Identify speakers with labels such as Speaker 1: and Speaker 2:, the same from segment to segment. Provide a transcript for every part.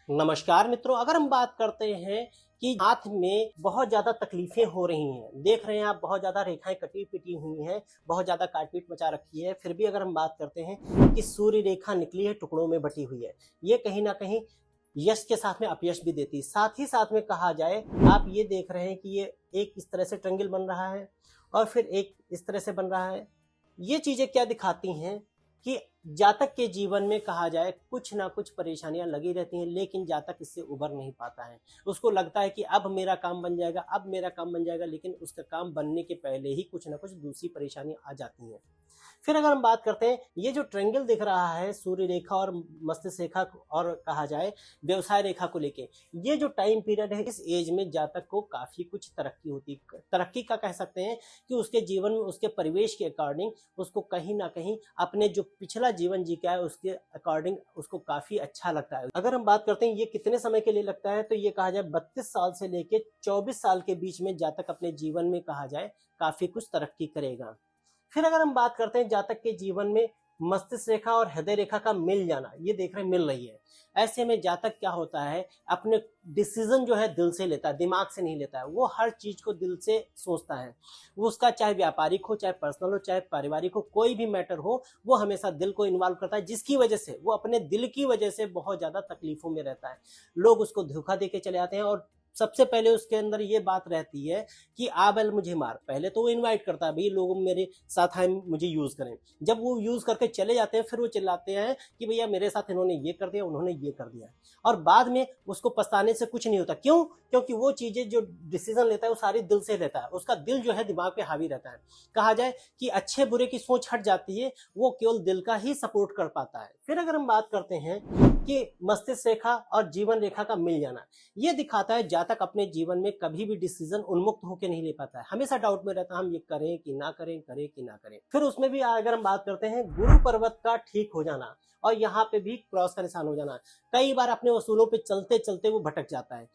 Speaker 1: नमस्कार मित्रों, अगर हम बात करते हैं कि हाथ में बहुत ज्यादा तकलीफें हो रही हैं, देख रहे हैं आप बहुत ज्यादा रेखाएं कटी पिटी हुई हैं, बहुत ज्यादा काटपीट मचा रखी है, फिर भी अगर हम बात करते हैं कि सूर्य रेखा निकली है, टुकड़ों में बटी हुई है, ये कहीं ना कहीं यश के साथ में अपयश भी देती है। साथ ही साथ में कहा जाए, आप ये देख रहे हैं कि ये एक इस तरह से ट्रायंगल बन रहा है और फिर एक इस तरह से बन रहा है। ये चीजें क्या दिखाती हैं कि जातक के जीवन में कहा जाए कुछ ना कुछ परेशानियां लगी रहती हैं, लेकिन जातक इससे उबर नहीं पाता है। उसको लगता है कि अब मेरा काम बन जाएगा, अब मेरा काम बन जाएगा, लेकिन उसका काम बनने के पहले ही कुछ ना कुछ दूसरी परेशानी आ जाती हैं। फिर अगर हम बात करते हैं, ये जो ट्रायंगल दिख रहा है सूर्य रेखा और मस्तिष्क रेखा और कहा जाए व्यवसाय रेखा को लेके, ये जो टाइम पीरियड है, इस एज में जातक को काफी कुछ तरक्की होती, तरक्की का कह सकते हैं कि उसके जीवन में उसके परिवेश के अकॉर्डिंग उसको कहीं ना कहीं अपने जो पिछला जीवन जी का है उसके अकॉर्डिंग उसको काफी अच्छा लगता है। अगर हम बात करते हैं ये कितने समय के लिए लगता है, तो ये कहा जाए 32 साल से लेके 24 साल के बीच में जातक अपने जीवन में कहा जाए काफी कुछ तरक्की करेगा। फिर अगर हम बात करते हैं जातक के जीवन में मस्तिष्क रेखा और हृदय रेखा का मिल जाना, ये देख रहे हैं मिल रही है। ऐसे में जातक क्या होता है, अपने डिसीजन जो है दिल से लेता है, दिमाग से नहीं लेता है। वो हर चीज को दिल से सोचता है। वो उसका चाहे व्यापारिक हो, चाहे पर्सनल हो, चाहे पारिवारिक हो, कोई भी मैटर हो, वो हमेशा दिल को इन्वॉल्व करता है, जिसकी वजह से वो अपने दिल की वजह से बहुत ज्यादा तकलीफों में रहता है। लोग उसको धोखा देके चले आते हैं और सबसे पहले उसके अंदर ये बात रहती है कि आ बैल मुझे मार। पहले तो वो इनवाइट करता है, भाई लोग मेरे साथ आए, मुझे यूज करें। जब वो यूज करके चले जाते हैं, फिर वो चिल्लाते हैं कि भैया मेरे साथ इन्होंने ये कर दिया, उन्होंने ये कर दिया, और बाद में उसको पछताने से कुछ नहीं होता। क्यों? क्योंकि वो चीजें जो डिसीजन लेता है वो सारी दिल से लेता है। उसका दिल जो है दिमाग पे हावी रहता है। कहा जाए कि अच्छे बुरे की सोच हट जाती है, वो केवल दिल का ही सपोर्ट कर पाता है। फिर अगर हम बात करते हैं कि मस्तिष्क रेखा और जीवन रेखा का मिल जाना, ये दिखाता है जातक अपने जीवन में कभी भी डिसीजन उन्मुक्त होकर नहीं ले पाता है, हमेशा डाउट में रहता है, हम ये करें कि ना करें, करें कि ना करें। फिर उसमें भी अगर हम बात करते हैं गुरु पर्वत का ठीक हो जाना और यहाँ पे भी क्रॉस का निशान हो जाना, कई बार अपने उसूलों पे चलते चलते वो भटक जाता है।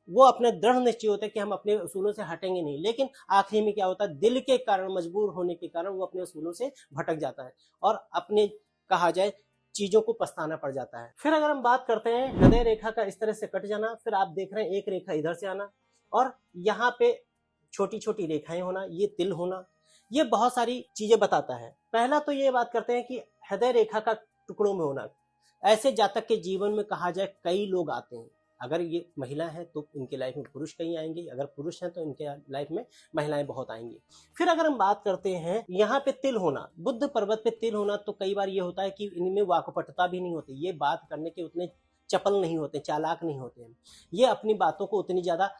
Speaker 1: वो अपने दृढ़ निश्चय होता है कि हम अपने उसूलों से हटेंगे नहीं, लेकिन आखिर में क्या होता है, दिल के कारण, मजबूर होने के कारण वो अपने उसूलों से भटक जाता है और अपने कहा जाए चीजों को पछताना पड़ जाता है। फिर अगर हम बात करते हैं हृदय रेखा का इस तरह से कट जाना, फिर आप देख रहे हैं एक रेखा इधर से आना और यहाँ पे छोटी छोटी रेखाएं होना, ये तिल होना, ये बहुत सारी चीजें बताता है। पहला तो ये बात करते हैं कि हृदय रेखा का टुकड़ों में होना। ऐसे जातक के जीवन में कहा जाए कई लोग आते हैं। अगर ये महिला है तो इनके लाइफ में पुरुष कई आएंगे, अगर पुरुष हैं तो इनके लाइफ में महिलाएं बहुत आएंगी। फिर अगर हम बात करते हैं यहाँ पे तिल होना, बुद्ध पर्वत पे तिल होना, तो कई बार ये होता है कि इनमें वाकपटुता भी नहीं होती, ये बात करने के उतने चपल नहीं होते, चालाक नहीं होते हैं, ये अपनी बातों को उतनी ज्यादा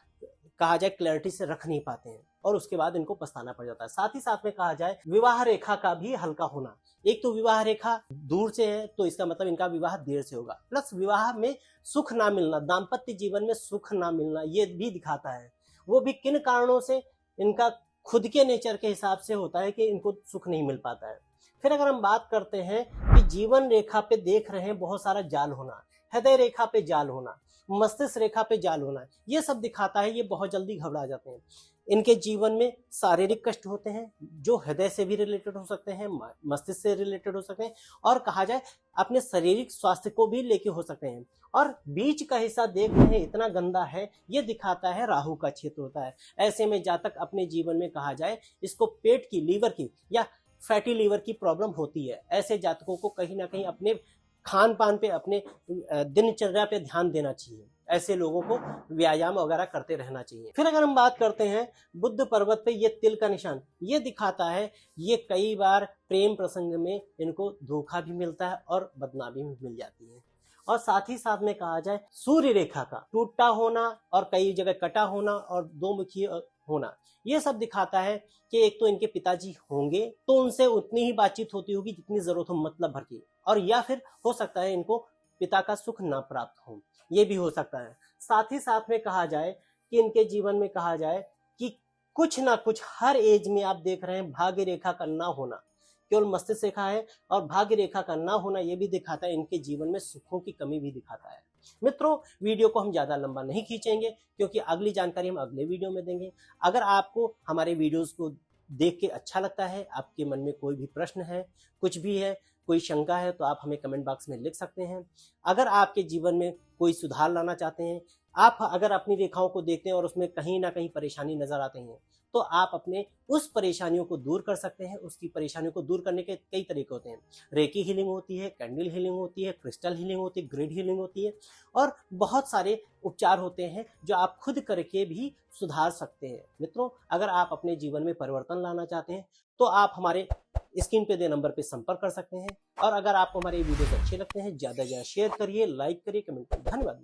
Speaker 1: कहा जाए क्लैरिटी से रख नहीं पाते हैं और उसके बाद इनको पछताना पड़ जाता है। साथ ही साथ में कहा जाए विवाह रेखा का भी हल्का होना। एक तो विवाह रेखा दूर से है तो इसका मतलब इनका विवाह देर से होगा, प्लस विवाह में सुख ना मिलना, दाम्पत्य जीवन में सुख ना मिलना, ये भी दिखाता है। वो भी किन कारणों से, इनका खुद के नेचर के हिसाब से होता है कि इनको सुख नहीं मिल पाता है। फिर अगर हम बात करते हैं कि जीवन रेखा पे देख रहे हैं बहुत सारा जाल होना, हृदय रेखा पे जाल होना, मस्तिष्क रेखा पे जाल होना, ये सब दिखाता है ये बहुत जल्दी घबरा जाते हैं। इनके जीवन में शारीरिक कष्ट होते हैं जो हृदय से भी रिलेटेड हो सकते हैं, मस्तिष्क से रिलेटेड हो सकते हैं, और कहा जाए अपने शारीरिक स्वास्थ्य को भी लेके हो सकते हैं। और बीच का हिस्सा देख रहे हैं इतना गंदा है, ये दिखाता है राहु का क्षेत्र होता है। ऐसे में जातक अपने जीवन में कहा जाए इसको पेट की, लीवर की या फैटी लीवर की प्रॉब्लम होती है। ऐसे जातकों को कहीं ना कहीं अपने खान पान पे, अपने दिनचर्या पे ध्यान देना चाहिए। ऐसे लोगों को व्यायाम वगैरह करते रहना चाहिए। फिर अगर हम बात करते हैं बुद्ध पर्वत पे ये तिल का निशान, ये दिखाता है ये कई बार प्रेम प्रसंग में इनको धोखा भी मिलता है और बदनामी भी मिल जाती है। और साथ ही साथ में कहा जाए सूर्य रेखा का टूटा होना और कई जगह कटा होना और दो मुखी होना, ये सब दिखाता है कि एक तो इनके पिताजी होंगे तो उनसे उतनी ही बातचीत होती होगी जितनी जरूरत हो, मतलब भर की, और या फिर हो सकता है इनको पिता का सुख ना प्राप्त हो, ये भी हो सकता है। साथ ही साथ में कहा जाए कि इनके जीवन में कहा जाए कि कुछ ना कुछ हर एज में आप देख रहे हैं भाग्य रेखा का ना होना, केवल मस्तिष्क रेखा है और भाग्य रेखा का ना होना, ये भी दिखाता है इनके जीवन में सुखों की कमी भी दिखाता है। मित्रों, वीडियो को हम ज्यादा लंबा नहीं खींचेंगे क्योंकि अगली जानकारी हम अगले वीडियो में देंगे। अगर आपको हमारे वीडियोस को देख के अच्छा लगता है, आपके मन में कोई भी प्रश्न है, कुछ भी है, कोई शंका है तो आप हमें कमेंट बॉक्स में लिख सकते हैं। अगर आपके जीवन में कोई सुधार लाना चाहते हैं, आप अगर अपनी रेखाओं को देखते हैं और उसमें कहीं ना कहीं परेशानी नजर आते हैं, तो आप अपने उस परेशानियों को दूर कर सकते हैं। उसकी परेशानियों को दूर करने के कई तरीके होते हैं। रेकी हीलिंग होती है, कैंडल हीलिंग होती है, क्रिस्टल हीलिंग होती है, ग्रिड हीलिंग होती है और बहुत सारे उपचार होते हैं जो आप खुद करके भी सुधार सकते हैं। मित्रों, अगर आप अपने जीवन में परिवर्तन लाना चाहते हैं तो आप हमारे स्क्रीन पे दे नंबर पे संपर्क कर सकते हैं। और अगर आपको हमारे वीडियोस अच्छे लगते हैं, ज्यादा से ज्यादा शेयर करिए, लाइक करिए, कमेंट करिए। धन्यवाद।